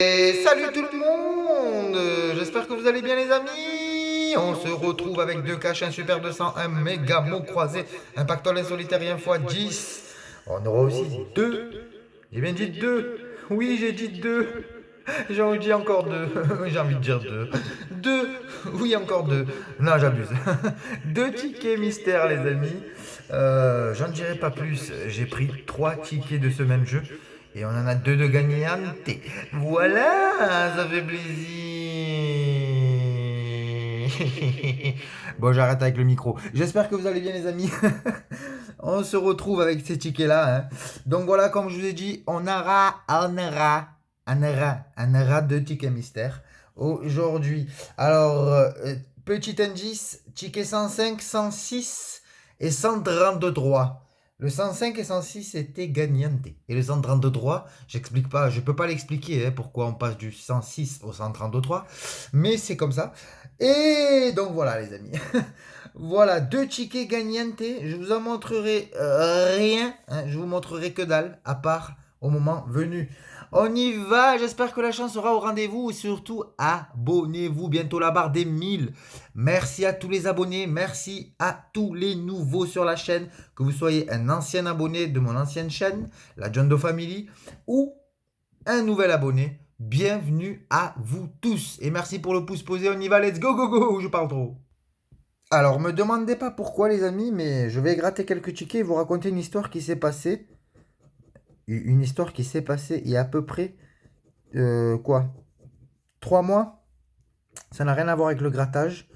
Et salut tout le monde. J'espère que vous allez bien les amis. On se retrouve avec deux caches, un super 200, un méga mot croisé, un pactole insolitaire fois 10. On aura aussi deux. J'ai bien dit deux. Oui, j'ai dit deux. J'ai dit encore deux. J'ai envie de dire deux. Deux. Oui, encore deux. Non, j'abuse. Deux tickets mystères les amis. J'en dirai pas plus. J'ai pris trois tickets de ce même jeu. Et on en a deux de gagnantes. Voilà, ça fait plaisir. Bon, j'arrête avec le micro. J'espère que vous allez bien, les amis. On se retrouve avec ces tickets-là, hein. Donc voilà, comme je vous ai dit, on aura deux tickets mystères aujourd'hui. Alors, petit indice, ticket 105, 106 et 133. Le 105 et 106 étaient gagnantes. Et le 133, j'explique pas, je peux pas l'expliquer pourquoi on passe du 106 au 133, mais c'est comme ça. Et donc voilà les amis. Voilà, deux tickets gagnantes. Je vous en montrerai rien, hein, je vous montrerai que dalle, à part au moment venu. On y va, j'espère que la chance sera au rendez-vous et surtout abonnez-vous, bientôt la barre des 1000. Merci à tous les abonnés, merci à tous les nouveaux sur la chaîne, que vous soyez un ancien abonné de mon ancienne chaîne, la John Doe Family, ou un nouvel abonné. Bienvenue à vous tous et merci pour le pouce posé, on y va, let's go go go, je parle trop. Alors, me demandez pas pourquoi les amis, mais je vais gratter quelques tickets et vous raconter une histoire qui s'est passée. Une histoire qui s'est passée il y a à peu près, quoi, 3 mois. Ça n'a rien à voir avec le grattage.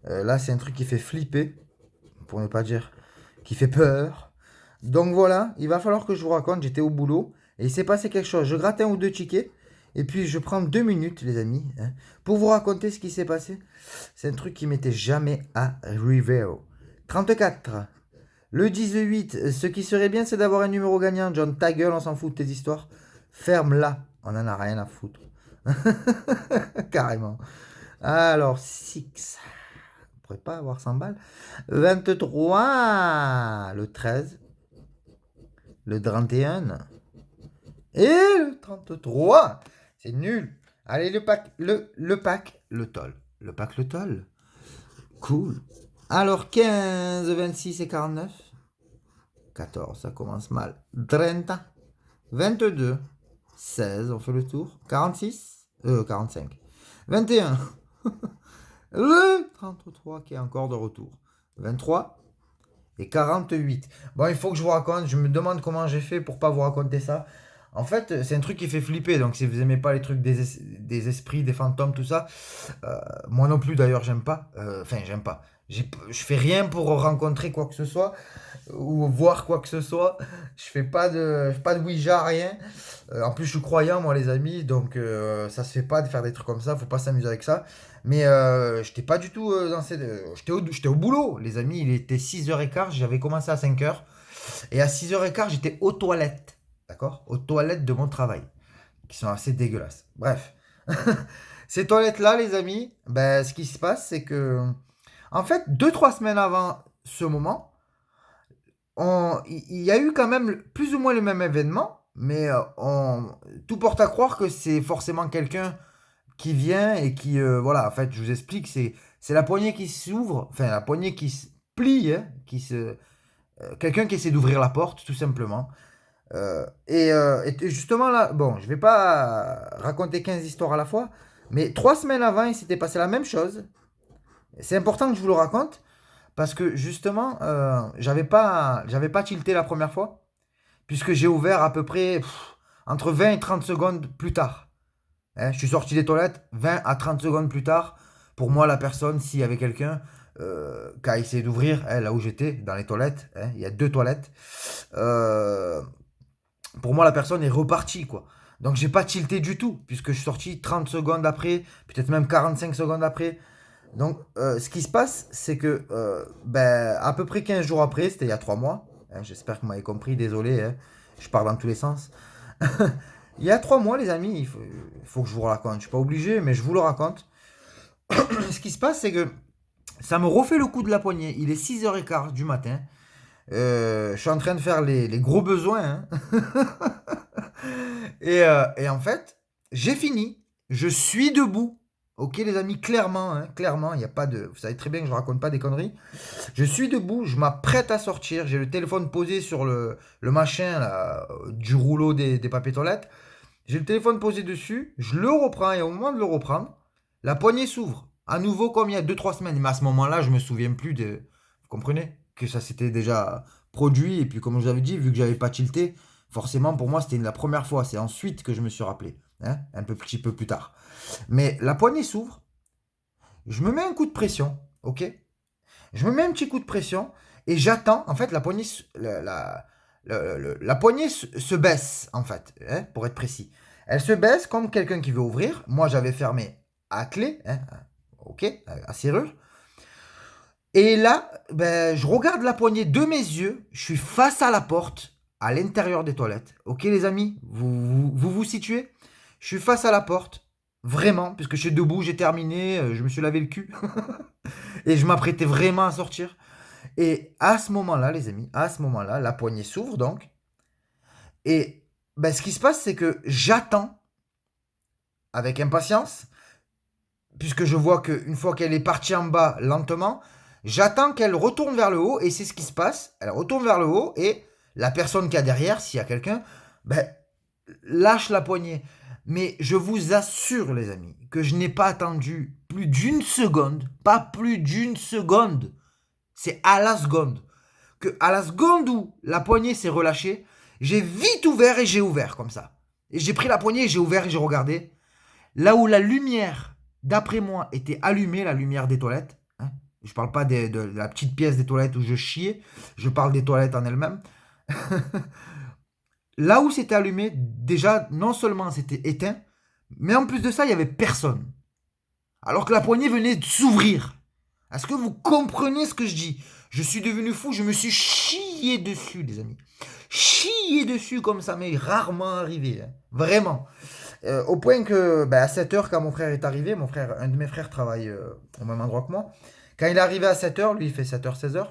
Là, c'est un truc qui fait flipper, pour ne pas dire qui fait peur. Donc voilà, il va falloir que je vous raconte, j'étais au boulot et il s'est passé quelque chose. Je gratte un ou deux tickets et puis je prends 2 minutes, les amis, hein, pour vous raconter ce qui s'est passé. C'est un truc qui m'était jamais arrivé. 34. Le 18, ce qui serait bien, c'est d'avoir un numéro gagnant. John, ta gueule, on s'en fout de tes histoires. Ferme-la, on en a rien à foutre. Carrément. Alors, 6. On pourrait pas avoir 100 balles. 23. Le 13. Le 31. Et le 33. C'est nul. Allez, le pack, le toll. Le pack, le toll. Cool. Alors, 15, 26 et 49. 14, ça commence mal. 30. 22. 16, on fait le tour. 46. 45. 21. Le 33 qui est encore de retour. 23 et 48. Bon, il faut que je vous raconte. Je me demande comment j'ai fait pour pas vous raconter ça. En fait, c'est un truc qui fait flipper. Donc, si vous aimez pas les trucs des esprits, des fantômes, tout ça, moi non plus d'ailleurs, j'aime pas. Enfin, j'aime pas. Je fais rien pour rencontrer quoi que ce soit ou voir quoi que ce soit. Je fais pas de Ouija, rien. En plus, je suis croyant, moi, les amis. Donc, ça se fait pas de faire des trucs comme ça. Faut pas s'amuser avec ça. Mais j'étais pas du tout dans cette. J'étais au boulot, les amis. Il était 6h15. J'avais commencé à 5h. Et à 6h15, j'étais aux toilettes. D'accord? Aux toilettes de mon travail. Qui sont assez dégueulasses. Bref. Ces toilettes-là, les amis, ben, ce qui se passe, c'est que. En fait, 2, 3 semaines avant ce moment, il y a eu quand même plus ou moins le même événement. Mais tout porte à croire que c'est forcément quelqu'un qui vient et qui, voilà, en fait, je vous explique, c'est la poignée qui s'ouvre, enfin, la poignée qui se plie, hein, quelqu'un qui essaie d'ouvrir la porte, tout simplement. Et justement, là, bon, je vais pas raconter 15 histoires à la fois, mais 3 semaines avant, il s'était passé la même chose. C'est important que je vous le raconte, parce que justement, j'avais pas tilté la première fois, puisque j'ai ouvert à peu près entre 20 et 30 secondes plus tard. Hein, je suis sorti des toilettes 20 à 30 secondes plus tard. Pour moi, la personne, s'il y avait quelqu'un qui a essayé d'ouvrir, hein, là où j'étais, dans les toilettes, hein, il y a deux toilettes, pour moi, la personne est repartie, quoi. Donc, j'ai pas tilté du tout, puisque je suis sorti 30 secondes après, peut-être même 45 secondes après. Donc, ce qui se passe, c'est que, ben, à peu près 15 jours après, c'était il y a 3 mois, hein, j'espère que vous m'avez compris, désolé, hein, je parle dans tous les sens. Il y a 3 mois, les amis, il faut que je vous raconte. Je suis pas obligé, mais je vous le raconte. Ce qui se passe, c'est que ça me refait le coup de la poignée. Il est 6h15 du matin. Je suis en train de faire les gros besoins, hein. Et en fait, j'ai fini. Je suis debout. Ok les amis, clairement, hein, clairement, il n'y a pas de... Vous savez très bien que je raconte pas des conneries. Je suis debout, je m'apprête à sortir. J'ai le téléphone posé sur le machin là, du rouleau des papiers toilettes. J'ai le téléphone posé dessus, je le reprends et au moment de le reprendre, la poignée s'ouvre. À nouveau comme il y a 2 3 semaines. Mais à ce moment-là, je me souviens plus de... Vous comprenez? Que ça s'était déjà produit. Et puis comme je vous avais dit, vu que j'avais pas tilté, forcément pour moi c'était la première fois. C'est ensuite que je me suis rappelé. Hein, petit peu plus tard. Mais la poignée s'ouvre, je me mets un coup de pression, ok? Je me mets un petit coup de pression et j'attends. En fait, la poignée, la poignée se baisse, en fait, hein, pour être précis. Elle se baisse comme quelqu'un qui veut ouvrir. Moi, j'avais fermé à clé, hein, ok, à serrure. Et là, ben, je regarde la poignée de mes yeux. Je suis face à la porte, à l'intérieur des toilettes. Ok, les amis, vous situez? Je suis face à la porte, vraiment, puisque je suis debout, j'ai terminé, je me suis lavé le cul. Et je m'apprêtais vraiment à sortir. Et à ce moment-là, les amis, à ce moment-là, la poignée s'ouvre donc. Et ben, ce qui se passe, c'est que j'attends avec impatience, puisque je vois qu'une fois qu'elle est partie en bas lentement, j'attends qu'elle retourne vers le haut. Et c'est ce qui se passe. Elle retourne vers le haut et la personne qui a derrière, s'il y a quelqu'un, ben, lâche la poignée. Mais je vous assure, les amis, que je n'ai pas attendu plus d'une seconde, pas plus d'une seconde. C'est à la seconde. Que à la seconde où la poignée s'est relâchée, j'ai vite ouvert et j'ai ouvert comme ça. Et j'ai pris la poignée et j'ai ouvert et j'ai regardé. Là où la lumière, d'après moi, était allumée, la lumière des toilettes. Hein, je parle pas de la petite pièce des toilettes où je chiais. Je parle des toilettes en elles-mêmes. Là où c'était allumé, déjà, non seulement c'était éteint, mais en plus de ça, il n'y avait personne. Alors que la poignée venait de s'ouvrir. Est-ce que vous comprenez ce que je dis? Je suis devenu fou, je me suis chié dessus, les amis. Chié dessus comme ça m'est rarement arrivé. Hein. Vraiment. Au point que, à 7h, quand mon frère est arrivé, mon frère, un de mes frères travaille au même endroit que moi. Quand il est arrivé à 7h, lui il fait 7h, 16h,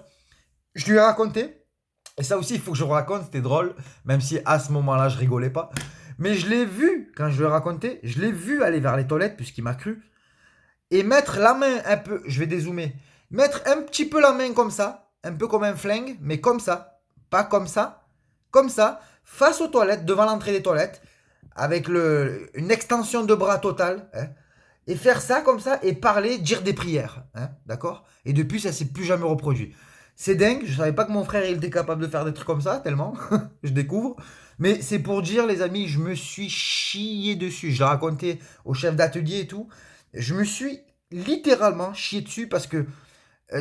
je lui ai raconté. Et ça aussi, il faut que je raconte, c'était drôle, même si à ce moment-là, je rigolais pas. Mais je l'ai vu, quand je lui ai raconté, je l'ai vu aller vers les toilettes, puisqu'il m'a cru et mettre la main un peu, je vais dézoomer, mettre un petit peu la main comme ça, un peu comme un flingue, mais pas comme ça, face aux toilettes, devant l'entrée des toilettes, avec une extension de bras totale, hein, et faire ça comme ça, et parler, dire des prières, hein, d'accord? Et depuis, ça s'est plus jamais reproduit. C'est dingue, je savais pas que mon frère il était capable de faire des trucs comme ça, tellement, je découvre. Mais c'est pour dire, les amis, je me suis chié dessus. Je l'ai raconté au chef d'atelier et tout. Je me suis littéralement chié dessus parce que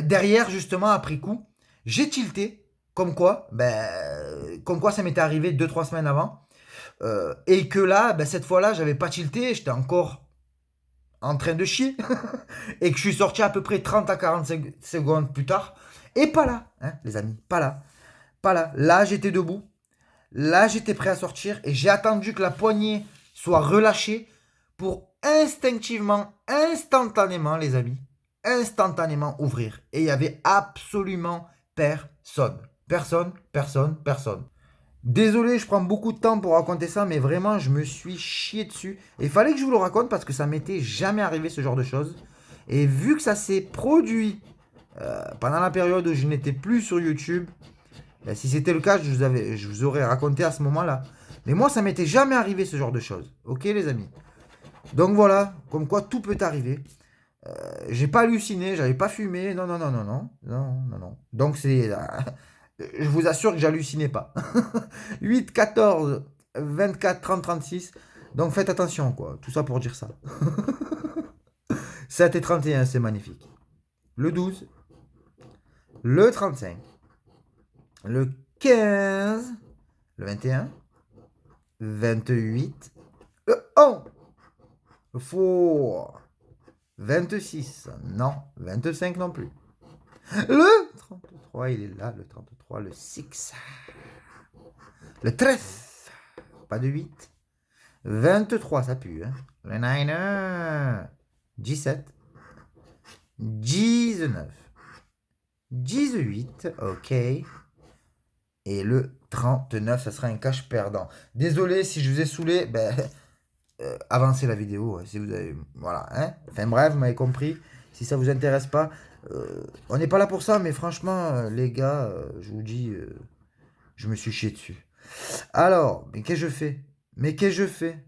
derrière, justement, après coup, j'ai tilté. Comme quoi ça m'était arrivé 2 3 semaines avant. Et que là, cette fois-là, j'avais pas tilté. J'étais encore en train de chier. Et que je suis sorti à peu près 30 à 40 secondes plus tard. Et pas là, hein, les amis. Pas là. Pas là. Là, j'étais debout. Là, j'étais prêt à sortir. Et j'ai attendu que la poignée soit relâchée pour instinctivement, instantanément, les amis, instantanément ouvrir. Et il n'y avait absolument personne. Personne, personne, personne. Désolé, je prends beaucoup de temps pour raconter ça, mais vraiment, je me suis chié dessus. Et il fallait que je vous le raconte parce que ça m'était jamais arrivé ce genre de choses. Et vu que ça s'est produit pendant la période où je n'étais plus sur YouTube, si c'était le cas, je vous aurais raconté à ce moment-là. Mais moi, ça m'était jamais arrivé ce genre de choses. Ok, les amis? Donc voilà, comme quoi tout peut arriver. J'ai pas halluciné, j'avais pas fumé, non, non, non, non, non, non, non, non. Donc c'est, je vous assure que j'hallucinais pas. 8, 14, 24, 30, 36. Donc faites attention, quoi. Tout ça pour dire ça. 7 et 31, c'est magnifique. Le 12, le 35, le 15, le 21, 28, le 11, le 4, 26, non, 25 non plus. Le 33, il est là, le 33, le 6, le 13, pas de 8, 23, ça pue, hein. Le 9, 17, 19, 18, ok. Et le 39, ça sera un cache perdant. Désolé si je vous ai saoulé, avancez la vidéo si vous avez. Voilà, hein. Enfin bref, vous m'avez compris. Si ça vous intéresse pas, on n'est pas là pour ça, mais franchement, les gars, je vous dis, je me suis chié dessus. Alors, mais qu'est-ce que je fais? Mais qu'est-ce que je fais?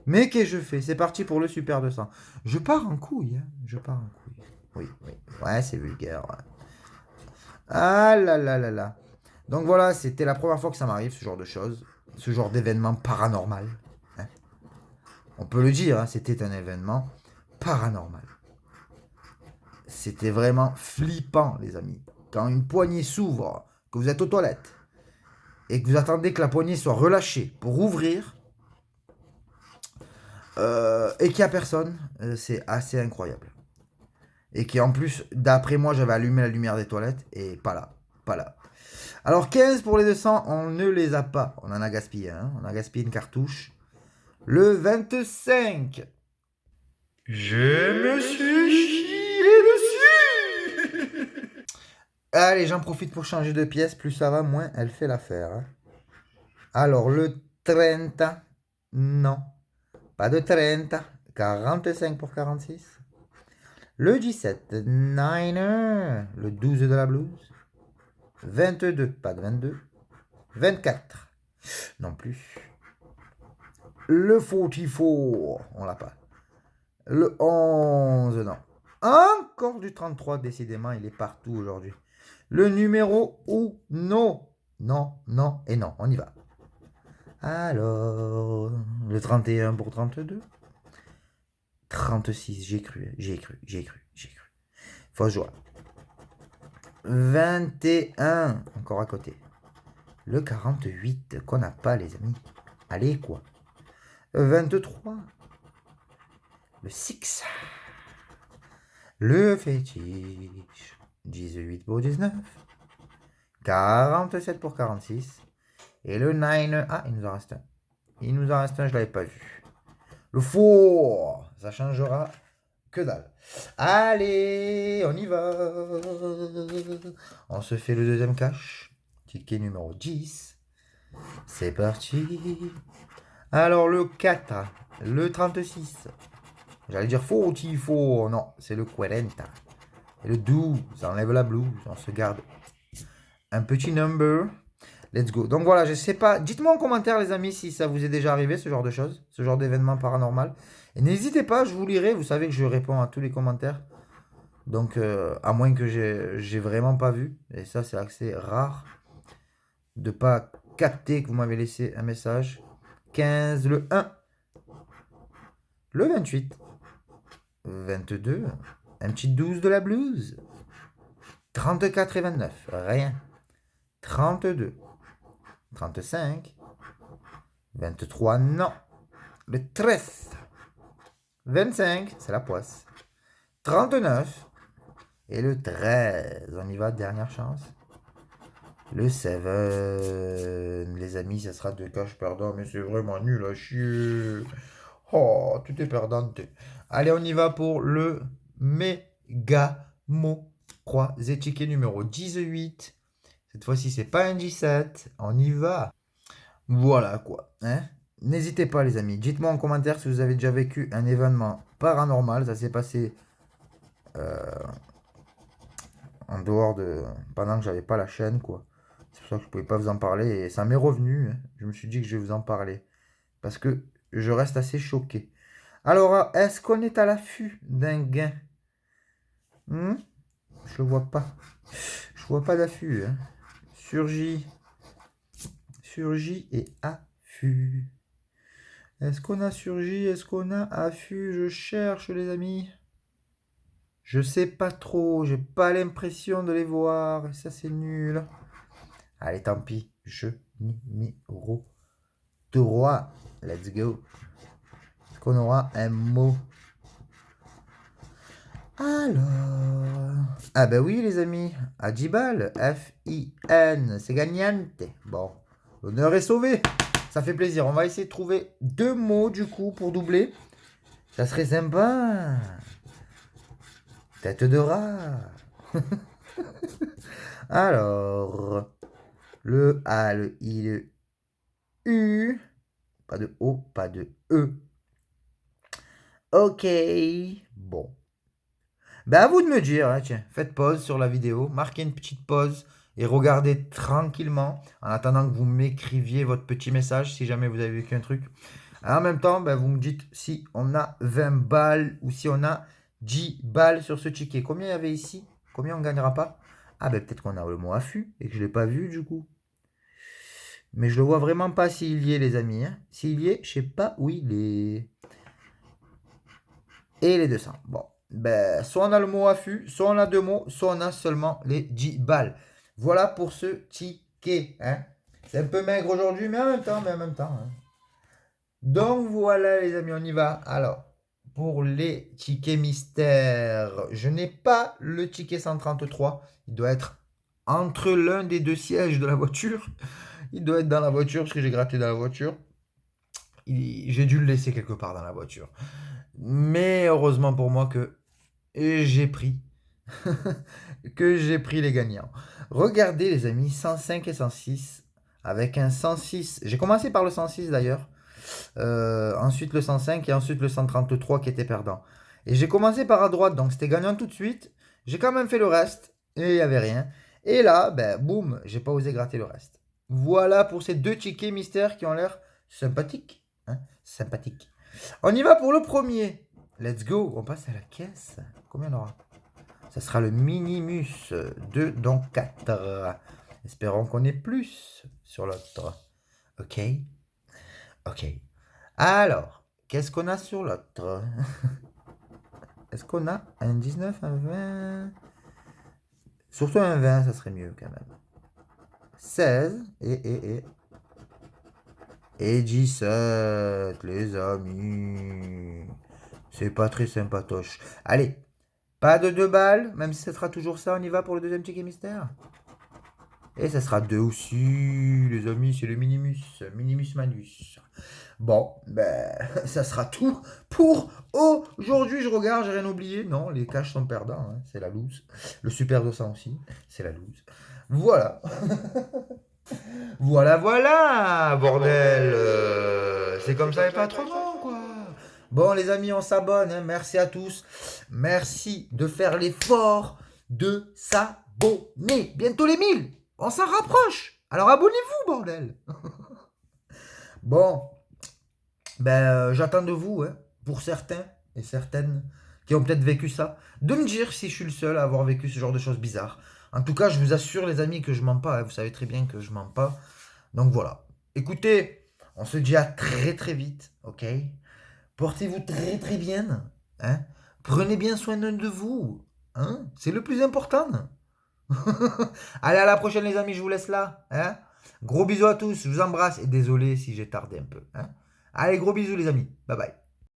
Mais qu'est-ce que je fais? C'est parti pour le Super 200. Je pars en couille, hein. Je pars en couille. Oui, oui. Ouais, c'est vulgaire, ouais. Ah là là là là. Donc voilà, c'était la première fois que ça m'arrive, ce genre de choses. Ce genre d'événement paranormal, hein. On peut le dire, hein, c'était un événement paranormal. C'était vraiment flippant, les amis. Quand une poignée s'ouvre, que vous êtes aux toilettes, et que vous attendez que la poignée soit relâchée pour ouvrir, et qu'il n'y a personne, c'est assez incroyable. Et qui en plus, d'après moi, j'avais allumé la lumière des toilettes, et pas là, pas là. Alors 15 pour les 200, on ne les a pas. On en a gaspillé, hein. On a gaspillé une cartouche. Le 25. Je me suis chié dessus. Allez, j'en profite pour changer de pièce. Plus ça va, moins elle fait l'affaire, hein. Alors, le 30. Non. Pas de 30. 45 pour 46. Le 17. Niner. Le 12 de la blouse. 22. Pas de 22. 24. Non plus. Le 44. On l'a pas. Le 11. Non. Encore du 33. Décidément, il est partout aujourd'hui. Le numéro ou non. Non, non et non. On y va. Alors, le 31 pour 32. 36, j'ai cru. Fausse joie. 21, encore à côté. Le 48, qu'on n'a pas, les amis. Allez, quoi. 23. Le 6. Le fétiche. 18 pour 19. 47 pour 46. Et le 9. Ah, il nous en reste un. Je ne l'avais pas vu. Le four, ça changera que dalle. Allez, on y va. On se fait le deuxième cache. Ticket numéro 10. C'est parti. Alors le 4, le 36. J'allais dire faux, faux. Non, c'est le 40. Et le 12, ça enlève la blouse. On se garde un petit number. Let's go. Donc voilà, je sais pas. Dites-moi en commentaire, les amis, si ça vous est déjà arrivé, ce genre de choses, ce genre d'événement paranormal. Et n'hésitez pas, je vous lirai. Vous savez que je réponds à tous les commentaires. Donc, à moins que j'ai vraiment pas vu. Et ça, c'est assez rare de pas capter que vous m'avez laissé un message. 15, le 1. Le 28. 22. Un petit 12 de la blouse. 34 et 29. Rien. 32. 35. 23, non. Le 13. 25, c'est la poisse. 39. Et le 13. On y va, dernière chance. Le 7. Les amis, ça sera 2 caches perdants, mais c'est vraiment nul à chier. Oh, tout est perdant. Allez, on y va pour le méga mot croisé ticket numéro 18. Cette fois-ci, c'est pas un 17. On y va. Voilà quoi, hein. N'hésitez pas, les amis. Dites-moi en commentaire si vous avez déjà vécu un événement paranormal. Ça s'est passé en dehors de. Pendant que j'avais pas la chaîne, quoi. C'est pour ça que je pouvais pas vous en parler. Et ça m'est revenu, hein. Je me suis dit que je vais vous en parler. Parce que je reste assez choqué. Alors, est-ce qu'on est à l'affût d'un gain? Je le vois pas. Je vois pas d'affût, hein. Surgit et affût. Est-ce qu'on a surgi? Est-ce qu'on a affût? Je cherche, les amis. Je sais pas trop. J'ai pas l'impression de les voir. Et ça, c'est nul. Allez, tant pis. Jeu numéro 3. Let's go. Est-ce qu'on aura un mot? Alors. Ah, bah oui, les amis. À 10 balles. F-I-N. C'est gagnante. Bon. L'honneur est sauvé. Ça fait plaisir. On va essayer de trouver 2 mots, du coup, pour doubler. Ça serait sympa. Tête de rat. Alors, le A, le I, le U. Pas de O, pas de E. Ok. Bon. Ben à vous de me dire, hein, tiens, faites pause sur la vidéo, marquez une petite pause et regardez tranquillement en attendant que vous m'écriviez votre petit message si jamais vous avez vécu un truc. En même temps, ben, vous me dites si on a 20 balles ou si on a 10 balles sur ce ticket. Combien il y avait ici? Combien on ne gagnera pas? Ah ben peut-être qu'on a le mot affût et que je ne l'ai pas vu du coup. Mais je le vois vraiment pas s'il y est les amis, hein. S'il y est, je sais pas où il est. Et les 200. Bon. Ben, soit on a le mot affût, soit on a deux mots, soit on a seulement les 10 balles. Voilà pour ce ticket, hein. C'est un peu maigre aujourd'hui, mais en même temps, hein. Donc voilà les amis, on y va. Alors, pour les tickets mystères, je n'ai pas le ticket 133. Il doit être entre l'un des deux sièges de la voiture. Il doit être dans la voiture parce que j'ai gratté dans la voiture. J'ai dû le laisser quelque part dans la voiture. Mais heureusement pour moi que j'ai pris les gagnants. Regardez les amis, 105 et 106 avec un 106. J'ai commencé par le 106 d'ailleurs. Ensuite le 105 et ensuite le 133 qui était perdant. Et j'ai commencé par à droite, donc c'était gagnant tout de suite. J'ai quand même fait le reste et il n'y avait rien. Et là, ben boum, j'ai pas osé gratter le reste. Voilà pour ces deux tickets mystères qui ont l'air sympathiques. Hein, sympathiques. On y va pour le premier. Let's go. On passe à la caisse. Combien on aura? Ça sera le Minimus 2, donc 4. Espérons qu'on ait plus sur l'autre. Ok. Ok. Alors, qu'est-ce qu'on a sur l'autre? Est-ce qu'on a un 19, un 20? Surtout un 20, ça serait mieux quand même. 16 et 17, les amis. C'est pas très sympatoche. Allez, pas de 2 balles, même si ça sera toujours ça, on y va pour le deuxième ticket mystère. Et ça sera 2 aussi, les amis, c'est le Minimus, Minimus Manus. Bon, ben, ça sera tout pour aujourd'hui. Je regarde, j'ai rien oublié. Non, les caches sont perdants, hein, c'est la loose. Le Super 200 aussi, c'est la loose. Voilà. Voilà, bordel. C'est comme ça et pas trop grand, quoi. Bon, les amis, on s'abonne, hein. Merci à tous. Merci de faire l'effort de s'abonner. Bientôt les 1000. On s'en rapproche. Alors abonnez-vous, bordel. Bon, ben, j'attends de vous, hein, pour certains et certaines qui ont peut-être vécu ça, de me dire si je suis le seul à avoir vécu ce genre de choses bizarres. En tout cas, je vous assure, les amis, que je mens pas, hein. Vous savez très bien que je mens pas. Donc voilà. Écoutez, on se dit à très très vite, ok? Portez-vous très très bien, hein? Prenez bien soin de vous, hein? C'est le plus important. Allez, à la prochaine, les amis, je vous laisse là, hein? Gros bisous à tous, je vous embrasse et désolé si j'ai tardé un peu, hein? Allez, gros bisous, les amis. Bye bye.